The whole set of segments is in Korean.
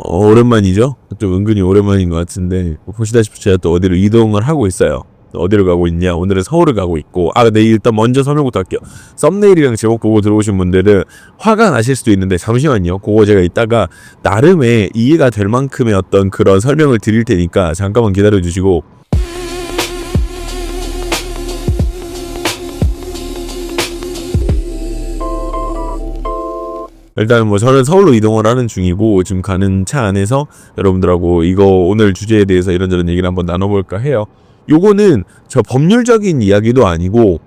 오랜만이죠? 좀 은근히 오랜만인 것 같은데, 보시다시피 제가 또 어디로 이동을 하고 있어요. 어디로 가고 있냐? 오늘은 서울을 가고 있고, 근데 일단 먼저 설명부터 할게요. 썸네일이랑 제목 보고 들어오신 분들은 화가 나실 수도 있는데, 잠시만요. 그거 제가 이따가 나름의 이해가 될 만큼의 어떤 그런 설명을 드릴 테니까, 잠깐만 기다려 주시고, 일단 뭐 저는 서울로 이동을 하는 중이고 지금 가는 차 안에서 여러분들하고 이거 오늘 주제에 대해서 이런저런 얘기를 한번 나눠볼까 해요. 요거는 저 법률적인 이야기도 아니고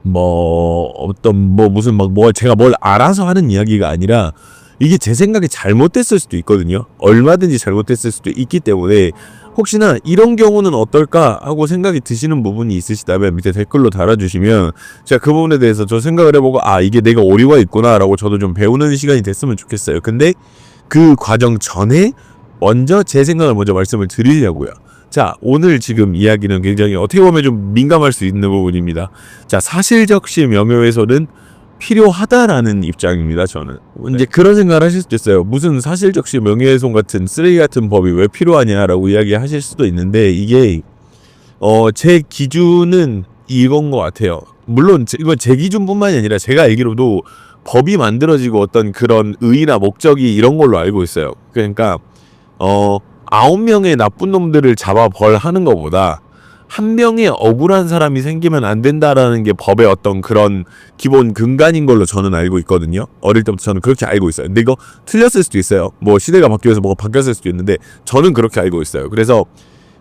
뭐 어떤 뭐 무슨 막 뭐 제가 뭘 알아서 하는 이야기가 아니라 이게 제 생각에 잘못됐을 수도 있거든요. 얼마든지 잘못됐을 수도 있기 때문에 혹시나 이런 경우는 어떨까 하고 생각이 드시는 부분이 있으시다면 밑에 댓글로 달아주시면 제가 그 부분에 대해서 저 생각을 해보고 이게 내가 오류가 있구나 라고 저도 좀 배우는 시간이 됐으면 좋겠어요. 근데 그 과정 전에 먼저 제 생각을 먼저 말씀을 드리려고요. 자, 오늘 지금 이야기는 굉장히 어떻게 보면 좀 민감할 수 있는 부분입니다. 자, 사실적시 명예훼손은 필요하다라는 입장입니다. 저는 이제 그런 생각을 하실 수도 있어요. 무슨 사실적시 명예훼손 같은 쓰레기 같은 법이 왜 필요하냐라고 이야기하실 수도 있는데 이게 제 기준은 이건 것 같아요. 물론 이건 제 기준뿐만이 아니라 제가 알기로도 법이 만들어지고 어떤 그런 의의나 목적이 이런 걸로 알고 있어요. 그러니까 9명의 나쁜 놈들을 잡아 벌하는 것보다 한 명의 억울한 사람이 생기면 안 된다라는 게 법의 어떤 그런 기본 근간인 걸로 저는 알고 있거든요. 어릴 때부터 저는 그렇게 알고 있어요. 근데 이거 틀렸을 수도 있어요. 뭐 시대가 바뀌어서 뭐가 바뀌었을 수도 있는데 저는 그렇게 알고 있어요. 그래서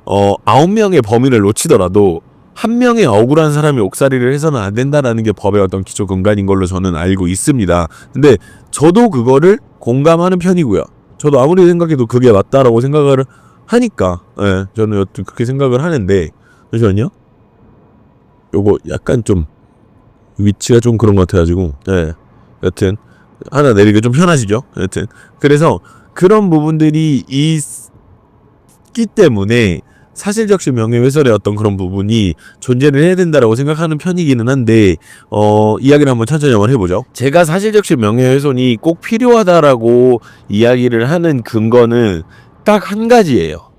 9명의 범인을 놓치더라도 한 명의 억울한 사람이 옥살이를 해서는 안 된다라는 게 법의 어떤 기초 근간인 걸로 저는 알고 있습니다. 근데 저도 그거를 공감하는 편이고요. 저도 아무리 생각해도 그게 맞다라고 생각을 하니까 저는 여튼 그렇게 생각을 하는데 잠시만요. 요거 약간 좀 위치가 좀 그런 것 같아가지고 여튼 하나 내리기 좀 편하시죠? 여튼 그래서 그런 부분들이 있기 때문에 사실적시 명예훼손의 어떤 그런 부분이 존재를 해야 된다라고 생각하는 편이기는 한데 이야기를 한번 천천히 한번 해보죠. 제가 사실적시 명예훼손이 꼭 필요하다라고 이야기를 하는 근거는 딱 한 가지예요.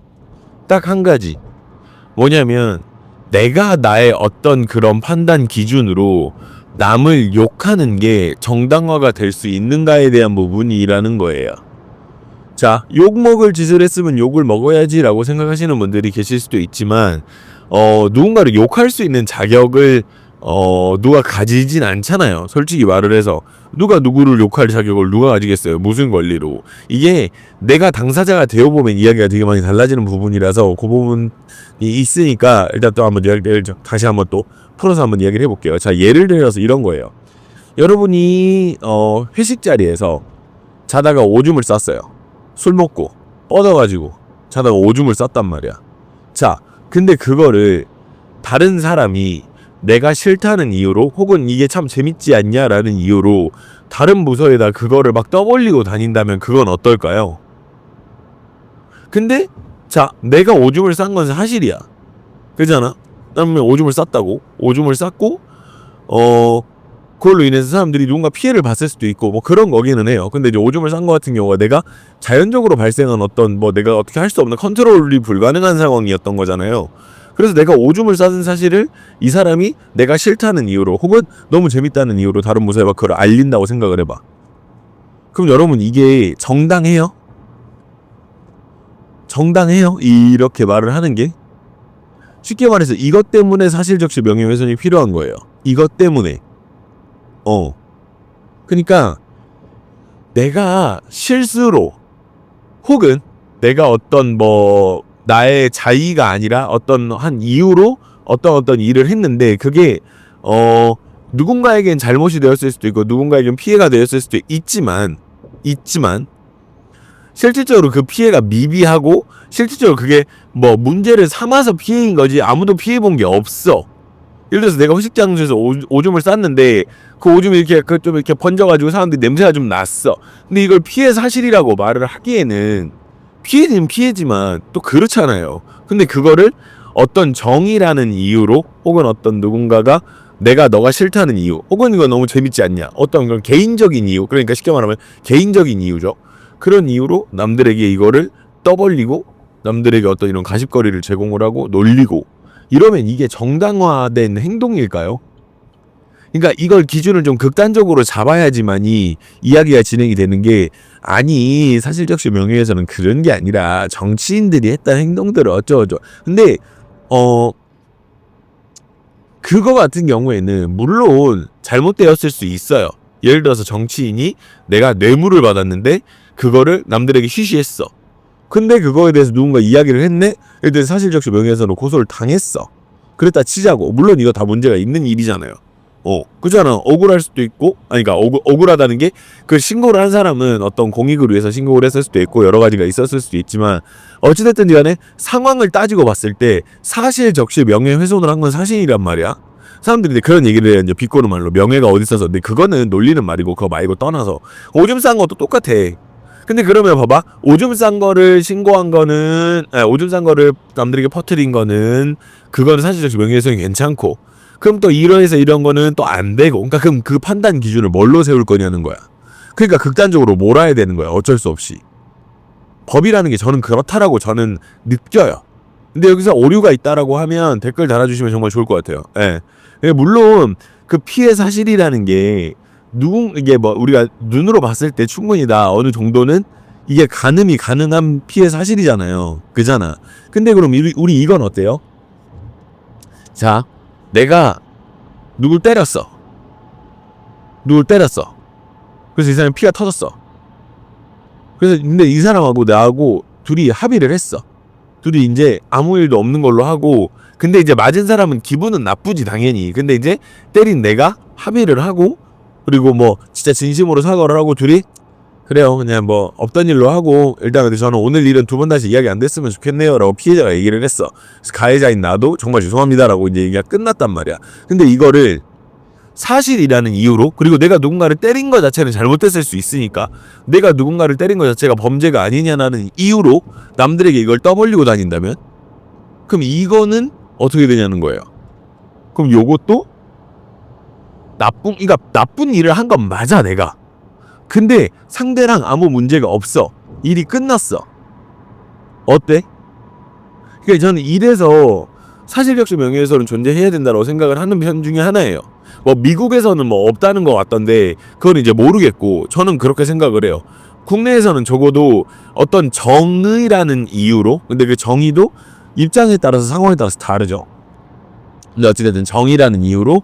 딱 한 가지. 뭐냐면 내가 나의 어떤 그런 판단 기준으로 남을 욕하는 게 정당화가 될 수 있는가에 대한 부분이라는 거예요. 자, 욕 먹을 짓을 했으면 욕을 먹어야지라고 생각하시는 분들이 계실 수도 있지만 누군가를 욕할 수 있는 자격을 누가 가지진 않잖아요. 솔직히 말을 해서 누가 누구를 욕할 자격을 누가 가지겠어요? 무슨 권리로? 이게 내가 당사자가 되어보면 이야기가 되게 많이 달라지는 부분이라서 그 부분이 있으니까 일단 또 한번 이야기를 다시 한번 또 풀어서 한번 이야기를 해볼게요. 자, 예를 들어서 이런 거예요. 여러분이 회식 자리에서 자다가 오줌을 쌌어요. 술 먹고 뻗어가지고 자다가 오줌을 쌌단 말이야. 자, 근데 그거를 다른 사람이 내가 싫다는 이유로 혹은 이게 참 재밌지 않냐라는 이유로 다른 부서에다 그거를 막 떠벌리고 다닌다면 그건 어떨까요? 근데 자, 내가 오줌을 싼 건 사실이야. 그잖아? 그러면 오줌을 쌌다고. 오줌을 쌌고 그걸로 인해서 사람들이 누군가 피해를 봤을 수도 있고 뭐 그런 거기는 해요. 근데 이제 오줌을 싼 거 같은 경우가 내가 자연적으로 발생한 어떤 뭐 내가 어떻게 할 수 없는 컨트롤이 불가능한 상황이었던 거잖아요. 그래서 내가 오줌을 싸는 사실을 이 사람이 내가 싫다는 이유로 혹은 너무 재밌다는 이유로 다른 부서에 막 그걸 알린다고 생각을 해봐. 그럼 여러분 이게 정당해요? 정당해요? 이렇게 말을 하는 게? 쉽게 말해서 이것 때문에 사실적시 명예훼손이 필요한 거예요. 이것 때문에. 그러니까 내가 실수로 혹은 내가 어떤 뭐 나의 자의가 아니라 어떤 한 이유로 어떤 일을 했는데 그게 누군가에겐 잘못이 되었을 수도 있고 누군가에겐 피해가 되었을 수도 있지만 실질적으로 그 피해가 미비하고 실질적으로 그게 뭐 문제를 삼아서 피해인 거지 아무도 피해 본 게 없어. 예를 들어서 내가 회식 장소에서 오줌을 쌌는데 그 오줌이 이렇게 좀 이렇게 번져가지고 사람들이 냄새가 좀 났어. 근데 이걸 피해 사실이라고 말을 하기에는 피해는 피해지만 또 그렇잖아요. 근데 그거를 어떤 정의라는 이유로 혹은 어떤 누군가가 너가 싫다는 이유 혹은 이거 너무 재밌지 않냐 어떤 그런 개인적인 이유 그러니까 쉽게 말하면 개인적인 이유죠. 그런 이유로 남들에게 이거를 떠벌리고 남들에게 어떤 이런 가십거리를 제공을 하고 놀리고 이러면 이게 정당화된 행동일까요? 그러니까 이걸 기준을 좀 극단적으로 잡아야지만이 이야기가 진행이 되는 게 아니 사실적시 명예훼손은 그런 게 아니라 정치인들이 했던 행동들을 어쩌고저쩌고 근데 그거 같은 경우에는 물론 잘못되었을 수 있어요. 예를 들어서 정치인이 내가 뇌물을 받았는데 그거를 남들에게 쉬쉬했어. 근데 그거에 대해서 누군가 이야기를 했네? 예를 들어서 사실적시 명예훼손으로 고소를 당했어. 그랬다 치자고. 물론 이거 다 문제가 있는 일이잖아요. 그잖아. 억울할 수도 있고, 아니, 그러니까 억울하다는 게 그 신고를 한 사람은 어떤 공익을 위해서 신고를 했을 수도 있고 여러 가지가 있었을 수도 있지만 어찌됐든 간에 상황을 따지고 봤을 때 사실 적시 명예훼손을 한 건 사실이란 말이야. 사람들이 그런 얘기를 해요. 이제 비꼬는 말로 명예가 어디 있어서. 근데 그거는 놀리는 말이고 그거 말고 떠나서 오줌 싼 것도 똑같아. 근데 그러면 봐봐. 오줌 싼 거를 신고한 거는 오줌 싼 거를 남들에게 퍼뜨린 거는 그거는 사실적시 명예훼손이 괜찮고 그럼 또 이러해서 이런 거는 또 안 되고 그러니까 그럼 그 판단 기준을 뭘로 세울 거냐는 거야. 그러니까 극단적으로 몰아야 되는 거야. 어쩔 수 없이. 법이라는 게 저는 그렇다라고 저는 느껴요. 근데 여기서 오류가 있다라고 하면 댓글 달아주시면 정말 좋을 것 같아요. 예. 물론 그 피해 사실이라는 게 이게 뭐 우리가 눈으로 봤을 때 충분히 다 어느 정도는 이게 가늠이 가능한 피해 사실이잖아요. 그잖아. 근데 그럼 우리 이건 어때요? 자, 내가 누굴 때렸어. 그래서 이 사람이 피가 터졌어. 그래서 근데 이 사람하고 나하고 둘이 합의를 했어. 둘이 이제 아무 일도 없는 걸로 하고 근데 이제 맞은 사람은 기분은 나쁘지 당연히. 근데 이제 때린 내가 합의를 하고 그리고 뭐 진짜 진심으로 사과를 하고 둘이 그래요 그냥 뭐 없던 일로 하고 일단 근데 저는 오늘 일은 두 번 다시 이야기 안 됐으면 좋겠네요 라고 피해자가 얘기를 했어. 그래서 가해자인 나도 정말 죄송합니다 라고 이제 얘기가 끝났단 말이야. 근데 이거를 사실이라는 이유로 그리고 내가 누군가를 때린 것 자체는 잘못됐을 수 있으니까 내가 누군가를 때린 것 자체가 범죄가 아니냐라는 이유로 남들에게 이걸 떠벌리고 다닌다면 그럼 이거는 어떻게 되냐는 거예요. 그럼 요것도 그러니까 나쁜 일을 한 건 맞아 내가. 근데 상대랑 아무 문제가 없어. 일이 끝났어. 어때? 그러니까 저는 이래서 사실적시 명예훼손은 존재해야 된다고 생각을 하는 편 중에 하나예요. 뭐 미국에서는 뭐 없다는 것 같던데 그건 이제 모르겠고 저는 그렇게 생각을 해요. 국내에서는 적어도 어떤 정의라는 이유로 근데 그 정의도 입장에 따라서 상황에 따라서 다르죠. 근데 어찌됐든 정의라는 이유로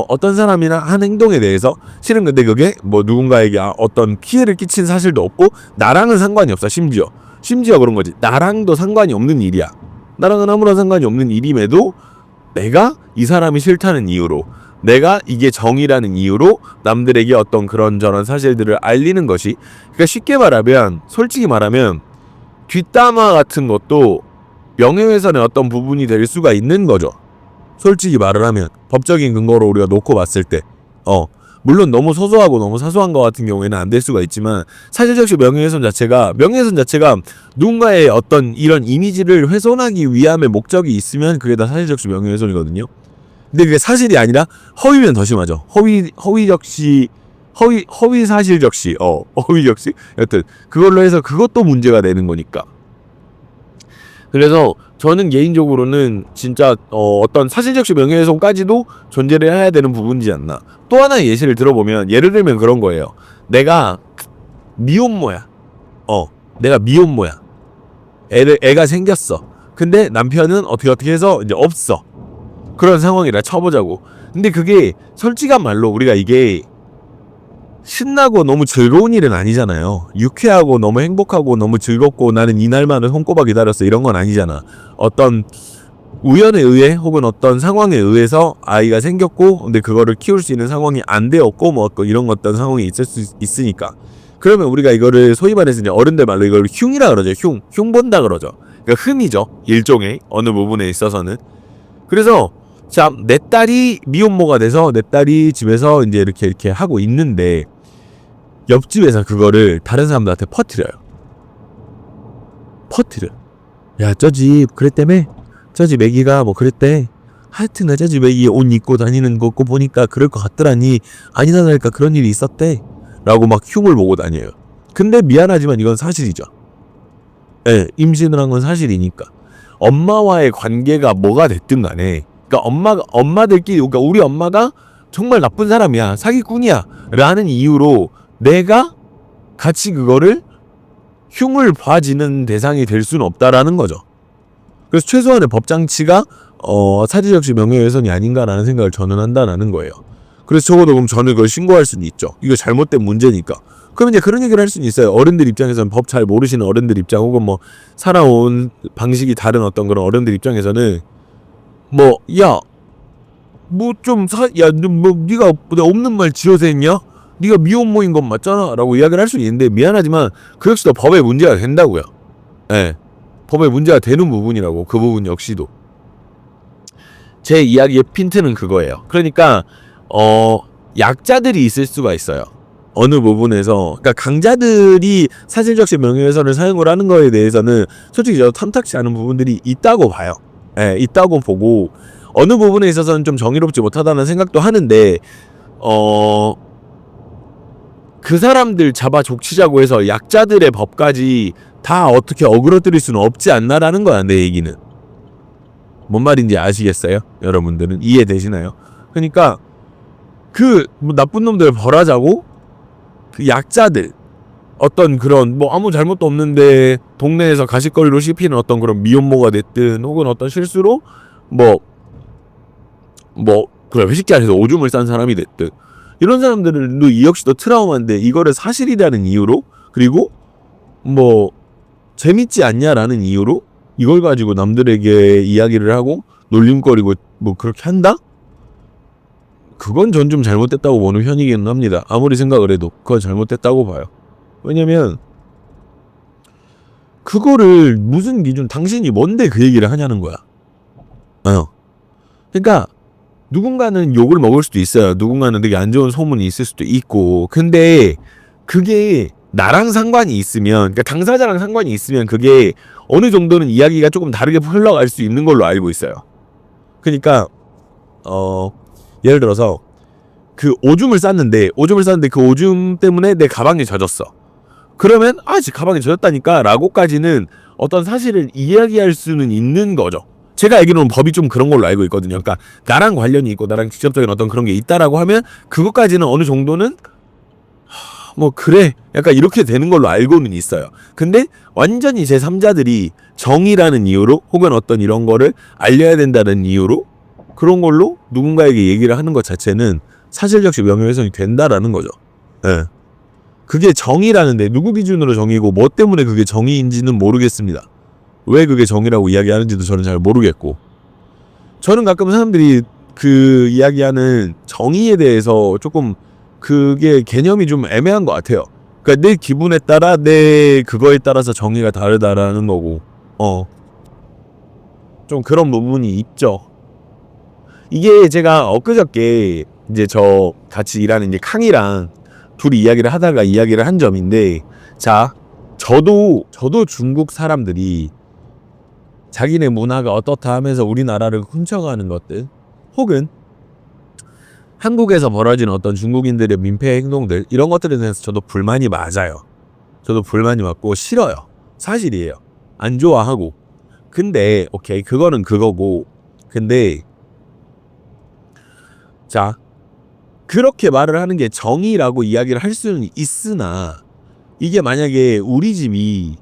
어떤 사람이나 한 행동에 대해서 실은 근데 그게 뭐 누군가에게 어떤 피해를 끼친 사실도 없고 나랑은 상관이 없어. 심지어 그런 거지. 나랑도 상관이 없는 일이야. 나랑은 아무런 상관이 없는 일임에도 내가 이 사람이 싫다는 이유로 내가 이게 정의라는 이유로 남들에게 어떤 그런저런 사실들을 알리는 것이 그러니까 쉽게 말하면 솔직히 말하면 뒷담화 같은 것도 명예훼손의 어떤 부분이 될 수가 있는 거죠. 솔직히 말을 하면 법적인 근거로 우리가 놓고 봤을 때 물론 너무 소소하고 너무 사소한 것 같은 경우에는 안 될 수가 있지만 사실적시 명예훼손 자체가 누군가의 어떤 이런 이미지를 훼손하기 위함의 목적이 있으면 그게 다 사실적시 명예훼손이거든요. 근데 그게 사실이 아니라 허위면 더 심하죠. 허위적시 허위적시 여튼 그걸로 해서 그것도 문제가 되는 거니까. 그래서 저는 개인적으로는 진짜 어떤 사실적시 명예훼손까지도 존재를 해야 되는 부분이지 않나. 또 하나의 예시를 들어보면 예를 들면 그런 거예요. 내가 미혼모야. 내가 미혼모야. 애가 생겼어. 근데 남편은 어떻게 해서 이제 없어. 그런 상황이라 쳐보자고. 근데 그게 솔직한 말로 우리가 이게 신나고 너무 즐거운 일은 아니잖아요. 유쾌하고 너무 행복하고 너무 즐겁고 나는 이날만을 손꼽아 기다렸어 이런 건 아니잖아. 어떤 우연에 의해 혹은 어떤 상황에 의해서 아이가 생겼고 근데 그거를 키울 수 있는 상황이 안 되었고 뭐 이런 어떤 상황이 있을 수 있으니까 그러면 우리가 이거를 소위 말해서 이제 어른들 말로 이걸 흉이라 그러죠. 흉 본다 그러죠. 그러니까 흠이죠. 일종의 어느 부분에 있어서는. 그래서 자, 내 딸이 미혼모가 돼서 내 딸이 집에서 이제 이렇게 하고 있는데 옆집에서 그거를 다른 사람들한테 퍼뜨려요. 야, 저 집 그랬다며? 저 집 애기가 뭐 그랬대? 하여튼 저 집 애기 옷 입고 다니는 거 보니까 그럴 것 같더라니. 아니다니까 그런 일이 있었대. 라고 막 흉을 보고 다녀요. 근데 미안하지만 이건 사실이죠. 예, 임신을 한 건 사실이니까. 엄마와의 관계가 뭐가 됐든 간에, 그러니까 엄마들끼리, 그러니까 우리 엄마가 정말 나쁜 사람이야, 사기꾼이야 라는 이유로 내가 같이 그거를 흉을 봐지는 대상이 될 수는 없다라는 거죠. 그래서 최소한의 법장치가 사지적시 명예훼손이 아닌가라는 생각을 저는 한다라는 거예요. 그래서 적어도 그럼 저는 그걸 신고할 수는 있죠. 이거 잘못된 문제니까. 그럼 이제 그런 얘기를 할 수는 있어요. 어른들 입장에서는, 법 잘 모르시는 어른들 입장, 혹은 뭐 살아온 방식이 다른 어떤 그런 어른들 입장에서는 뭐 야 뭐 좀 네가 없는 말 지어서 했냐? 네가 미혼모인 건 맞잖아 라고 이야기를 할 수 있는데, 미안하지만 그 역시도 법에 문제가 된다고요. 예, 법에 문제가 되는 부분이라고. 그 부분 역시도 제 이야기의 핀트는 그거예요. 그러니까 약자들이 있을 수가 있어요. 어느 부분에서, 그러니까 강자들이 사실적시 명예훼손을 사용을 하는 거에 대해서는 솔직히 저도 탐탁지 않은 부분들이 있다고 봐요. 예, 있다고 보고, 어느 부분에 있어서는 좀 정의롭지 못하다는 생각도 하는데, 그 사람들 잡아 족치자고 해서 약자들의 법까지 다 어떻게 어그러뜨릴 수는 없지 않나라는 거야, 내 얘기는. 뭔 말인지 아시겠어요? 여러분들은 이해되시나요? 그러니까 뭐 나쁜 놈들 벌하자고 그 약자들, 어떤 그런 뭐 아무 잘못도 없는데 동네에서 가십거리로 씹히는 어떤 그런 미혼모가 됐든, 혹은 어떤 실수로 그래 회식 자리에서 오줌을 싼 사람이 됐든, 이런 사람들은 이 역시도 트라우마인데, 이거를 사실이라는 이유로, 그리고 뭐 재밌지 않냐라는 이유로 이걸 가지고 남들에게 이야기를 하고 놀림거리고 뭐 그렇게 한다? 그건 전 좀 잘못됐다고 보는 편이기는 합니다. 아무리 생각을 해도 그건 잘못됐다고 봐요. 왜냐면 그거를 무슨 기준, 당신이 뭔데 그 얘기를 하냐는 거야. 그러니까 누군가는 욕을 먹을 수도 있어요. 누군가는 되게 안 좋은 소문이 있을 수도 있고. 근데 그게 나랑 상관이 있으면, 그러니까 당사자랑 상관이 있으면 그게 어느 정도는 이야기가 조금 다르게 흘러갈 수 있는 걸로 알고 있어요. 그러니까 예를 들어서 그 오줌을 쌌는데 그 오줌 때문에 내 가방이 젖었어. 그러면 가방이 젖었다니까 라고까지는 어떤 사실을 이야기할 수는 있는 거죠. 제가 알기로는 법이 좀 그런 걸로 알고 있거든요. 그러니까 나랑 관련이 있고 나랑 직접적인 어떤 그런 게 있다라고 하면 그것까지는 어느 정도는 뭐 그래 약간 이렇게 되는 걸로 알고는 있어요. 근데 완전히 제3자들이 정의라는 이유로, 혹은 어떤 이런 거를 알려야 된다는 이유로 그런 걸로 누군가에게 얘기를 하는 것 자체는 사실적시 명예훼손이 된다라는 거죠. 예. 그게 정의라는데 누구 기준으로 정의고 뭐 때문에 그게 정의인지는 모르겠습니다. 왜 그게 정의라고 이야기하는지도 저는 잘 모르겠고, 저는 가끔 사람들이 그 이야기하는 정의에 대해서 조금 그게 개념이 좀 애매한 것 같아요. 그러니까 내 기분에 따라, 내 그거에 따라서 정의가 다르다라는 거고, 좀 그런 부분이 있죠. 이게 제가 엊그저께 이제 저 같이 일하는 이제 캉이랑 둘이 이야기를 하다가 이야기를 한 점인데, 자, 저도 중국 사람들이 자기네 문화가 어떻다 하면서 우리나라를 훔쳐가는 것들, 혹은 한국에서 벌어지는 어떤 중국인들의 민폐 행동들, 이런 것들에 대해서 저도 불만이 맞아요. 저도 불만이 맞고 싫어요. 사실이에요. 안 좋아하고. 근데 오케이, 그거는 그거고, 근데 자, 그렇게 말을 하는 게 정의라고 이야기를 할 수는 있으나, 이게 만약에 우리 집이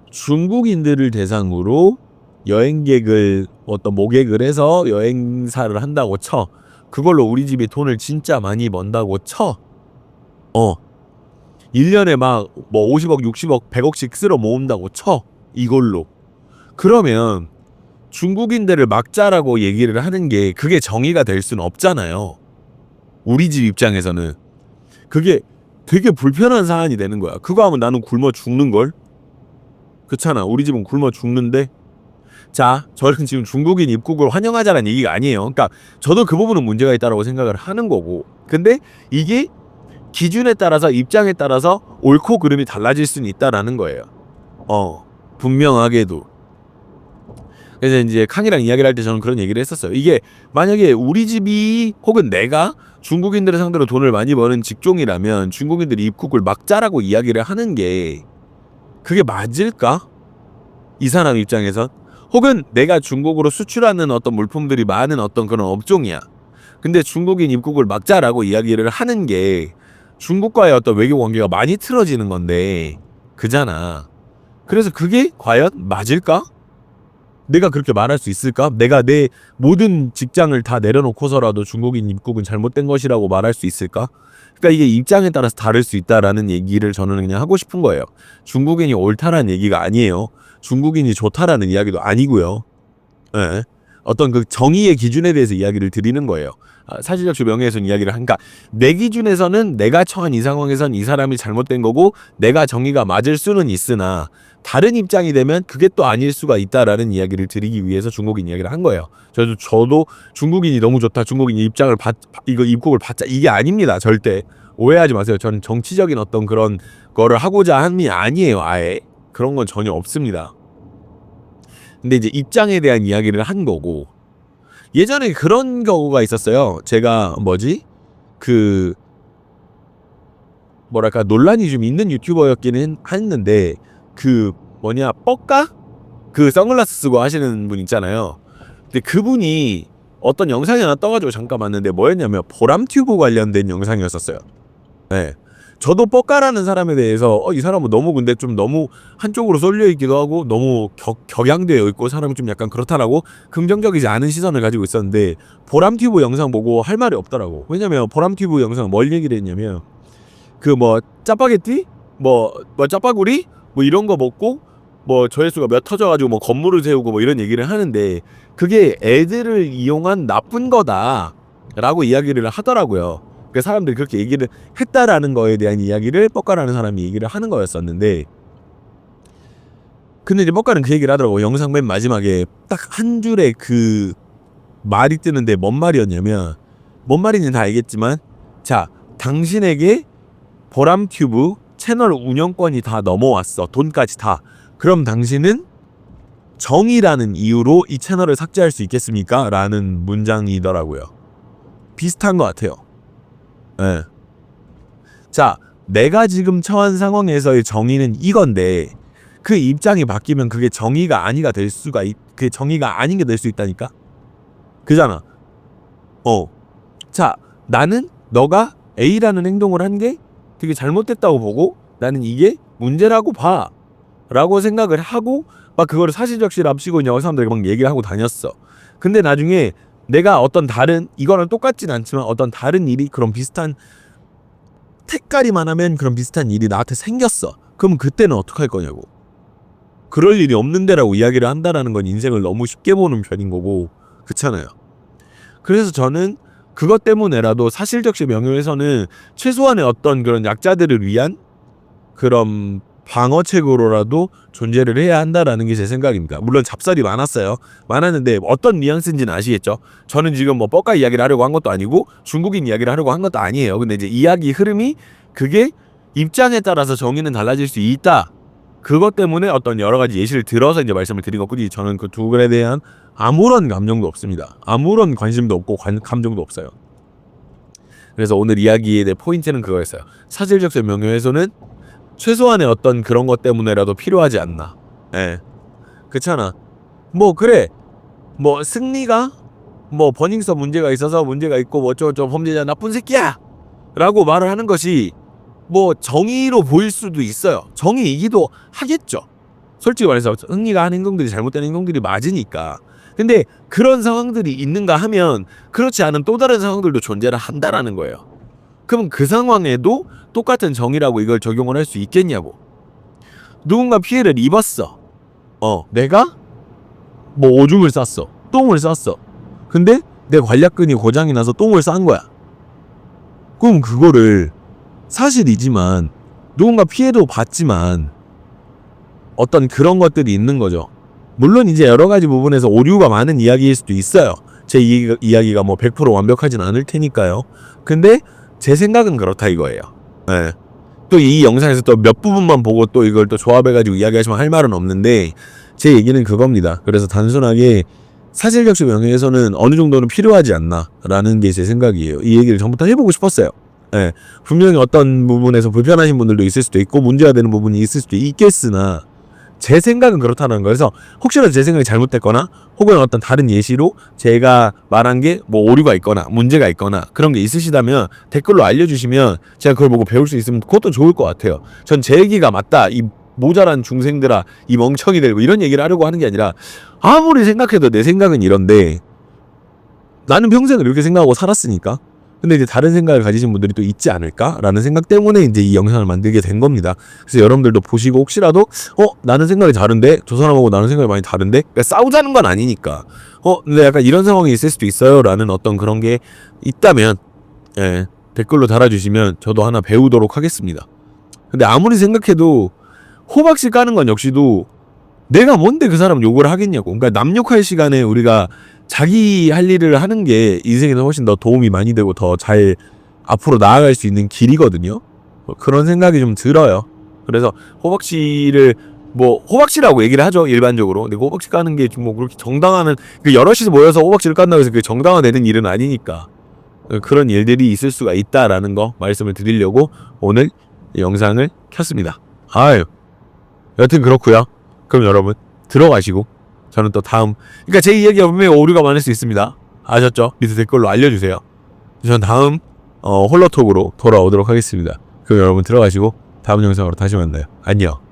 중국인들을 대상으로 여행객을 어떤 모객을 해서 여행사를 한다고 쳐. 그걸로 우리 집이 돈을 진짜 많이 번다고 쳐. 1년에 막 뭐 50억, 60억, 100억씩 쓸어 모은다고 쳐. 이걸로. 그러면 중국인들을 막자라고 얘기를 하는 게 그게 정의가 될 수는 없잖아요. 우리 집 입장에서는 그게 되게 불편한 사안이 되는 거야. 그거 하면 나는 굶어 죽는걸? 그렇잖아. 우리 집은 굶어 죽는데. 자, 저는 지금 중국인 입국을 환영하자는 얘기가 아니에요. 그러니까 저도 그 부분은 문제가 있다고 생각을 하는 거고, 근데 이게 기준에 따라서, 입장에 따라서 옳고 그름이 달라질 수는 있다라는 거예요. 분명하게도. 그래서 이제 칸이랑 이야기를 할 때 저는 그런 얘기를 했었어요. 이게 만약에 우리 집이 혹은 내가 중국인들을 상대로 돈을 많이 버는 직종이라면 중국인들이 입국을 막자라고 이야기를 하는 게 그게 맞을까? 이 사람 입장에선. 혹은 내가 중국으로 수출하는 어떤 물품들이 많은 어떤 그런 업종이야. 근데 중국인 입국을 막자라고 이야기를 하는 게 중국과의 어떤 외교 관계가 많이 틀어지는 건데 그잖아. 그래서 그게 과연 맞을까? 내가 그렇게 말할 수 있을까? 내가 내 모든 직장을 다 내려놓고서라도 중국인 입국은 잘못된 것이라고 말할 수 있을까? 그러니까 이게 입장에 따라서 다를 수 있다라는 얘기를 저는 그냥 하고 싶은 거예요. 중국인이 옳다라는 얘기가 아니에요. 중국인이 좋다라는 이야기도 아니고요. 예. 어떤 그 정의의 기준에 대해서 이야기를 드리는 거예요. 사실적 명예훼손 이야기를 하니까 내 기준에서는 내가 처한 이 상황에선 이 사람이 잘못된 거고 내가 정의가 맞을 수는 있으나 다른 입장이 되면 그게 또 아닐 수가 있다라는 이야기를 드리기 위해서 중국인 이야기를 한 거예요. 저도 중국인이 너무 좋다. 중국인 입장을 이거 입국을 받자 이게 아닙니다. 절대 오해하지 마세요. 저는 정치적인 어떤 그런 거를 하고자 함이 아니에요. 아예 그런 건 전혀 없습니다. 근데 이제 입장에 대한 이야기를 한 거고 예전에 그런 경우가 있었어요. 제가 뭐랄까 논란이 좀 있는 유튜버였기는 했는데 뻑가? 그 선글라스 쓰고 하시는 분 있잖아요. 근데 그분이 어떤 영상이 하나 떠가지고 잠깐 봤는데 뭐였냐면 보람튜브 관련된 영상이었었어요. 네. 저도 뻑가라는 사람에 대해서 이 사람은 너무 근데 좀 너무 한쪽으로 쏠려 있기도 하고 너무 격양되어 있고 사람이 좀 약간 그렇다라고 긍정적이지 않은 시선을 가지고 있었는데 보람튜브 영상 보고 할 말이 없더라고. 왜냐면 보람튜브 영상 뭘 얘기를 했냐면 짜파게티? 짜파구리? 이런 거 먹고 조회수가 몇 터져가지고 건물을 세우고 이런 얘기를 하는데 그게 애들을 이용한 나쁜 거다라고 이야기를 하더라고요. 그 사람들이 그렇게 얘기를 했다라는 거에 대한 이야기를 뻑가라는 사람이 얘기를 하는 거였었는데 근데 이제 뻑가는 그 얘기를 하더라고. 영상 맨 마지막에 딱 한 줄에 그 말이 뜨는데 뭔 말이었냐면 뭔 말인지는 다 알겠지만 자 당신에게 보람튜브 채널 운영권이 다 넘어왔어. 돈까지 다. 그럼 당신은 정의라는 이유로 이 채널을 삭제할 수 있겠습니까? 라는 문장이더라고요. 비슷한 것 같아요. 네. 자, 내가 지금 처한 상황에서의 정의는 이건데 그 입장이 바뀌면 그게 정의가 아니가 될 수가 그게 정의가 아닌 게 될 수 있다니까? 그잖아. 자, 나는 너가 A라는 행동을 한 게 되게 잘못됐다고 보고 나는 이게 문제라고 봐 라고 생각을 하고 막 그거를 사실적시를 앞시고 있냐고 사람들이 막 얘기를 하고 다녔어. 근데 나중에 내가 어떤 다른 이거랑 똑같진 않지만 어떤 다른 일이 그런 비슷한 택가리만 하면 그런 비슷한 일이 나한테 생겼어. 그럼 그때는 어떡할 거냐고. 그럴 일이 없는데라고 이야기를 한다라는 건 인생을 너무 쉽게 보는 편인 거고 그렇잖아요. 그래서 저는 그것 때문에라도 사실적시 명예훼손은 최소한의 어떤 그런 약자들을 위한 그런 방어책으로라도 존재를 해야 한다라는 게 제 생각입니다. 물론 잡살이 많았는데 어떤 뉘앙스인지는 아시겠죠? 저는 지금 뻑가 이야기를 하려고 한 것도 아니고 중국인 이야기를 하려고 한 것도 아니에요. 근데 이제 이야기 흐름이 그게 입장에 따라서 정의는 달라질 수 있다. 그것 때문에 어떤 여러 가지 예시를 들어서 이제 말씀을 드린 것뿐이지 저는 그 두 글에 대한 아무런 감정도 없습니다. 아무런 관심도 없고 감정도 없어요. 그래서 오늘 이야기의 포인트는 그거였어요. 사실적 명예훼손은 최소한의 어떤 그런 것 때문에라도 필요하지 않나. 예. 그렇잖아. 그래. 승리가 버닝썬 문제가 있어서 문제가 있고 어쩌고저쩌고 범죄자 나쁜 새끼야! 라고 말을 하는 것이 정의로 보일 수도 있어요. 정의이기도 하겠죠. 솔직히 말해서 승리가 한 행동들이 잘못된 행동들이 맞으니까. 근데 그런 상황들이 있는가 하면 그렇지 않은 또 다른 상황들도 존재를 한다라는 거예요. 그럼 그 상황에도 똑같은 정의라고 이걸 적용을 할 수 있겠냐고. 누군가 피해를 입었어. 내가 오줌을 쌌어. 똥을 쌌어. 근데 내 관략근이 고장이 나서 똥을 싼 거야. 그럼 그거를 사실이지만 누군가 피해도 받지만 어떤 그런 것들이 있는 거죠. 물론 이제 여러 가지 부분에서 오류가 많은 이야기일 수도 있어요. 제 이야기가 100% 완벽하진 않을 테니까요. 근데 제 생각은 그렇다 이거예요. 네. 또 이 영상에서 또 몇 부분만 보고 또 이걸 또 조합해가지고 이야기하시면 할 말은 없는데 제 얘기는 그겁니다. 그래서 단순하게 사실적시 명예훼손은 어느 정도는 필요하지 않나라는 게 제 생각이에요. 이 얘기를 전부터 해보고 싶었어요. 예, 분명히 어떤 부분에서 불편하신 분들도 있을 수도 있고 문제가 되는 부분이 있을 수도 있겠으나 제 생각은 그렇다는 거예요. 그래서 혹시라도 제 생각이 잘못됐거나 혹은 어떤 다른 예시로 제가 말한 게 뭐 오류가 있거나 문제가 있거나 그런 게 있으시다면 댓글로 알려주시면 제가 그걸 보고 배울 수 있으면 그것도 좋을 것 같아요. 전 제 얘기가 맞다, 이 모자란 중생들아, 이 멍청이들, 뭐 이런 얘기를 하려고 하는 게 아니라 아무리 생각해도 내 생각은 이런데 나는 평생을 이렇게 생각하고 살았으니까. 근데 이제 다른 생각을 가지신 분들이 또 있지 않을까라는 생각 때문에 이제 이 영상을 만들게 된 겁니다. 그래서 여러분들도 보시고 혹시라도 나는 생각이 다른데 저 사람하고 나는 생각이 많이 다른데, 그러니까 싸우자는 건 아니니까 근데 약간 이런 상황이 있을 수도 있어요라는 어떤 그런 게 있다면 댓글로 달아주시면 저도 하나 배우도록 하겠습니다. 근데 아무리 생각해도 호박씨 까는 건 역시도 내가 뭔데 그 사람 욕을 하겠냐고. 그러니까 남 욕할 시간에 우리가 자기 할 일을 하는 게 인생에서 훨씬 더 도움이 많이 되고 더 잘 앞으로 나아갈 수 있는 길이거든요. 그런 생각이 좀 들어요. 그래서 호박씨를 뭐 호박씨라고 얘기를 하죠, 일반적으로. 근데 호박씨 까는 게 뭐 그렇게 정당화는, 그 여럿이서 모여서 호박씨를 깐다고 해서 그 정당화되는 일은 아니니까 그런 일들이 있을 수가 있다라는 거 말씀을 드리려고 오늘 영상을 켰습니다. 아유, 여튼 그렇고요. 그럼 여러분 들어가시고 저는 또 다음, 그러니까 제 이야기가 분명히 오류가 많을 수 있습니다. 아셨죠? 밑에 댓글로 알려주세요. 전 다음 홀로톡으로 돌아오도록 하겠습니다. 그럼 여러분 들어가시고 다음 영상으로 다시 만나요. 안녕.